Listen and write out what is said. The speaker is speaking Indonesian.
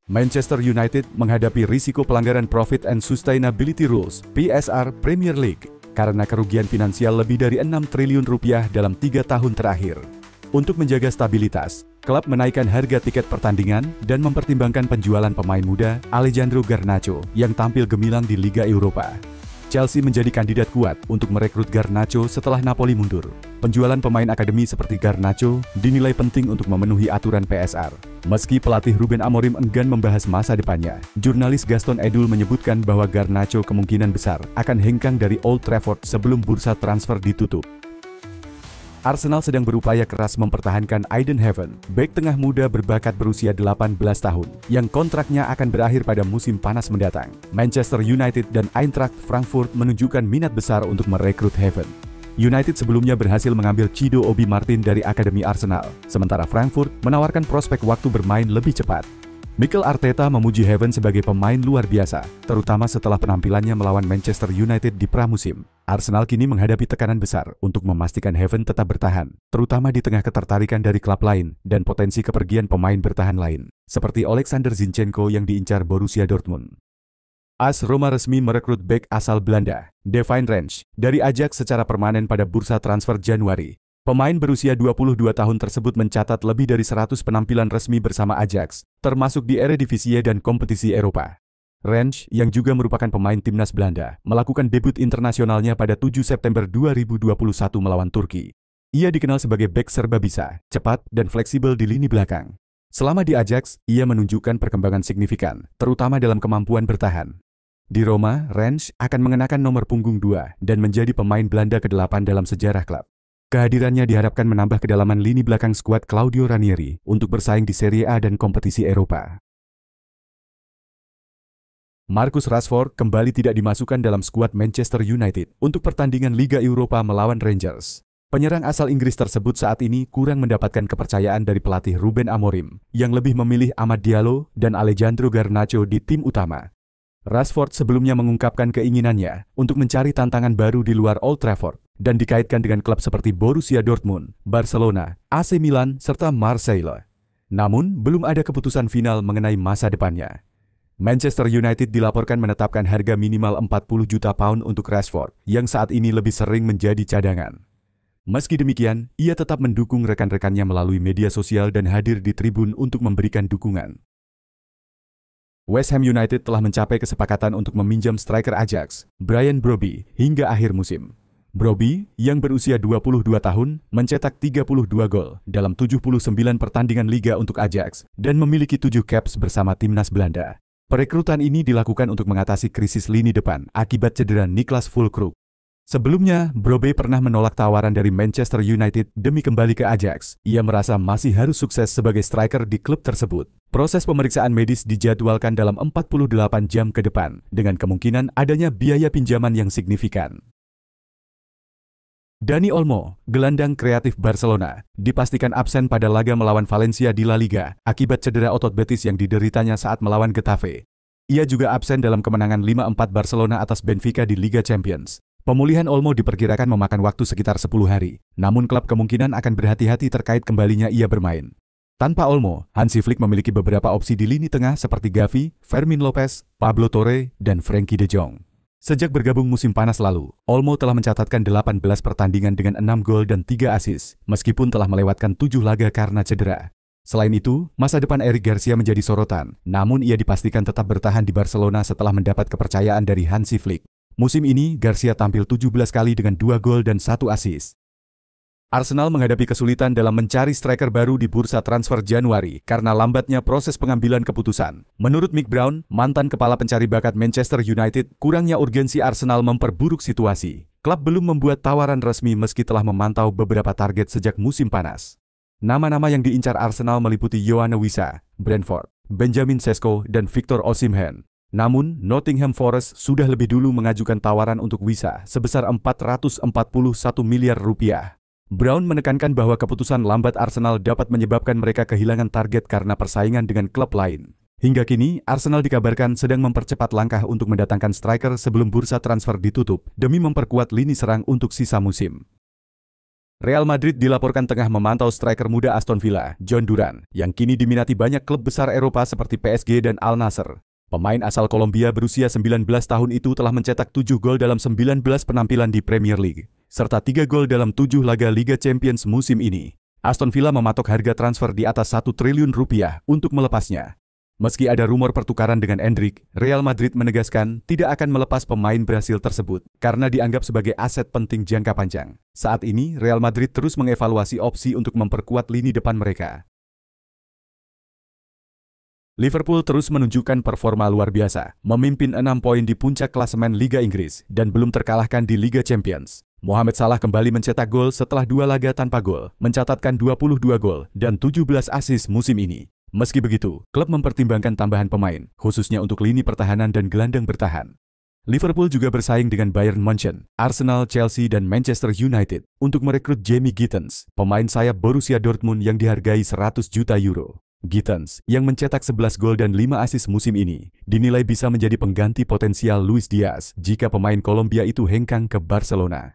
Manchester United menghadapi risiko pelanggaran Profit and Sustainability Rules (PSR) Premier League karena kerugian finansial lebih dari 6 triliun rupiah dalam 3 tahun terakhir. Untuk menjaga stabilitas, klub menaikkan harga tiket pertandingan dan mempertimbangkan penjualan pemain muda Alejandro Garnacho yang tampil gemilang di Liga Eropa. Chelsea menjadi kandidat kuat untuk merekrut Garnacho setelah Napoli mundur. Penjualan pemain akademi seperti Garnacho dinilai penting untuk memenuhi aturan PSR. Meski pelatih Ruben Amorim enggan membahas masa depannya, jurnalis Gaston Edul menyebutkan bahwa Garnacho kemungkinan besar akan hengkang dari Old Trafford sebelum bursa transfer ditutup. Arsenal sedang berupaya keras mempertahankan Aiden Heaven, bek tengah muda berbakat berusia 18 tahun, yang kontraknya akan berakhir pada musim panas mendatang. Manchester United dan Eintracht Frankfurt menunjukkan minat besar untuk merekrut Heaven. United sebelumnya berhasil mengambil Chido Obi Martin dari Akademi Arsenal, sementara Frankfurt menawarkan prospek waktu bermain lebih cepat. Mikel Arteta memuji Heaven sebagai pemain luar biasa, terutama setelah penampilannya melawan Manchester United di pramusim. Arsenal kini menghadapi tekanan besar untuk memastikan Heaven tetap bertahan, terutama di tengah ketertarikan dari klub lain dan potensi kepergian pemain bertahan lain, seperti Alexander Zinchenko yang diincar Borussia Dortmund. AS Roma resmi merekrut bek asal Belanda, Devine Range, dari Ajax secara permanen pada bursa transfer Januari. Pemain berusia 22 tahun tersebut mencatat lebih dari 100 penampilan resmi bersama Ajax, termasuk di Eredivisie dan kompetisi Eropa. Range, yang juga merupakan pemain timnas Belanda, melakukan debut internasionalnya pada 7 September 2021 melawan Turki. Ia dikenal sebagai bek serba bisa, cepat, dan fleksibel di lini belakang. Selama di Ajax, ia menunjukkan perkembangan signifikan, terutama dalam kemampuan bertahan. Di Roma, Range akan mengenakan nomor punggung 2 dan menjadi pemain Belanda ke-8 dalam sejarah klub. Kehadirannya diharapkan menambah kedalaman lini belakang skuad Claudio Ranieri untuk bersaing di Serie A dan kompetisi Eropa. Marcus Rashford kembali tidak dimasukkan dalam skuad Manchester United untuk pertandingan Liga Eropa melawan Rangers. Penyerang asal Inggris tersebut saat ini kurang mendapatkan kepercayaan dari pelatih Ruben Amorim, yang lebih memilih Amad Diallo dan Alejandro Garnacho di tim utama. Rashford sebelumnya mengungkapkan keinginannya untuk mencari tantangan baru di luar Old Trafford dan dikaitkan dengan klub seperti Borussia Dortmund, Barcelona, AC Milan, serta Marseille. Namun, belum ada keputusan final mengenai masa depannya. Manchester United dilaporkan menetapkan harga minimal 40 juta pound untuk Rashford, yang saat ini lebih sering menjadi cadangan. Meski demikian, ia tetap mendukung rekan-rekannya melalui media sosial dan hadir di tribun untuk memberikan dukungan. West Ham United telah mencapai kesepakatan untuk meminjam striker Ajax, Brian Brobby, hingga akhir musim. Brobby, yang berusia 22 tahun, mencetak 32 gol dalam 79 pertandingan liga untuk Ajax dan memiliki 7 caps bersama timnas Belanda. Perekrutan ini dilakukan untuk mengatasi krisis lini depan akibat cedera Niklas Füllkrug. Sebelumnya, Brobby pernah menolak tawaran dari Manchester United demi kembali ke Ajax. Ia merasa masih harus sukses sebagai striker di klub tersebut. Proses pemeriksaan medis dijadwalkan dalam 48 jam ke depan, dengan kemungkinan adanya biaya pinjaman yang signifikan. Dani Olmo, gelandang kreatif Barcelona, dipastikan absen pada laga melawan Valencia di La Liga akibat cedera otot betis yang dideritanya saat melawan Getafe. Ia juga absen dalam kemenangan 5-4 Barcelona atas Benfica di Liga Champions. Pemulihan Olmo diperkirakan memakan waktu sekitar 10 hari, namun klub kemungkinan akan berhati-hati terkait kembalinya ia bermain. Tanpa Olmo, Hansi Flick memiliki beberapa opsi di lini tengah seperti Gavi, Fermin Lopez, Pablo Torre, dan Frenkie de Jong. Sejak bergabung musim panas lalu, Olmo telah mencatatkan 18 pertandingan dengan 6 gol dan 3 assist, meskipun telah melewatkan 7 laga karena cedera. Selain itu, masa depan Eric Garcia menjadi sorotan, namun ia dipastikan tetap bertahan di Barcelona setelah mendapat kepercayaan dari Hansi Flick. Musim ini, Garcia tampil 17 kali dengan 2 gol dan 1 assist. Arsenal menghadapi kesulitan dalam mencari striker baru di bursa transfer Januari karena lambatnya proses pengambilan keputusan. Menurut Mick Brown, mantan kepala pencari bakat Manchester United, kurangnya urgensi Arsenal memperburuk situasi. Klub belum membuat tawaran resmi meski telah memantau beberapa target sejak musim panas. Nama-nama yang diincar Arsenal meliputi Yoane Wissa, Brentford, Benjamin Sesko, dan Victor Osimhen. Namun, Nottingham Forest sudah lebih dulu mengajukan tawaran untuk Wissa sebesar 441 miliar rupiah. Brown menekankan bahwa keputusan lambat Arsenal dapat menyebabkan mereka kehilangan target karena persaingan dengan klub lain. Hingga kini, Arsenal dikabarkan sedang mempercepat langkah untuk mendatangkan striker sebelum bursa transfer ditutup demi memperkuat lini serang untuk sisa musim. Real Madrid dilaporkan tengah memantau striker muda Aston Villa, John Duran, yang kini diminati banyak klub besar Eropa seperti PSG dan Al Nassr. Pemain asal Kolombia berusia 19 tahun itu telah mencetak 7 gol dalam 19 penampilan di Premier League, serta 3 gol dalam 7 laga Liga Champions musim ini. Aston Villa mematok harga transfer di atas 1 triliun rupiah untuk melepasnya. Meski ada rumor pertukaran dengan Endrick, Real Madrid menegaskan tidak akan melepas pemain Brasil tersebut karena dianggap sebagai aset penting jangka panjang. Saat ini, Real Madrid terus mengevaluasi opsi untuk memperkuat lini depan mereka. Liverpool terus menunjukkan performa luar biasa, memimpin 6 poin di puncak klasemen Liga Inggris dan belum terkalahkan di Liga Champions. Mohamed Salah kembali mencetak gol setelah 2 laga tanpa gol, mencatatkan 22 gol dan 17 assist musim ini. Meski begitu, klub mempertimbangkan tambahan pemain, khususnya untuk lini pertahanan dan gelandang bertahan. Liverpool juga bersaing dengan Bayern München, Arsenal, Chelsea, dan Manchester United untuk merekrut Jamie Gittens, pemain sayap Borussia Dortmund yang dihargai 100 juta euro. Gittens, yang mencetak 11 gol dan 5 assist musim ini, dinilai bisa menjadi pengganti potensial Luis Diaz jika pemain Kolombia itu hengkang ke Barcelona.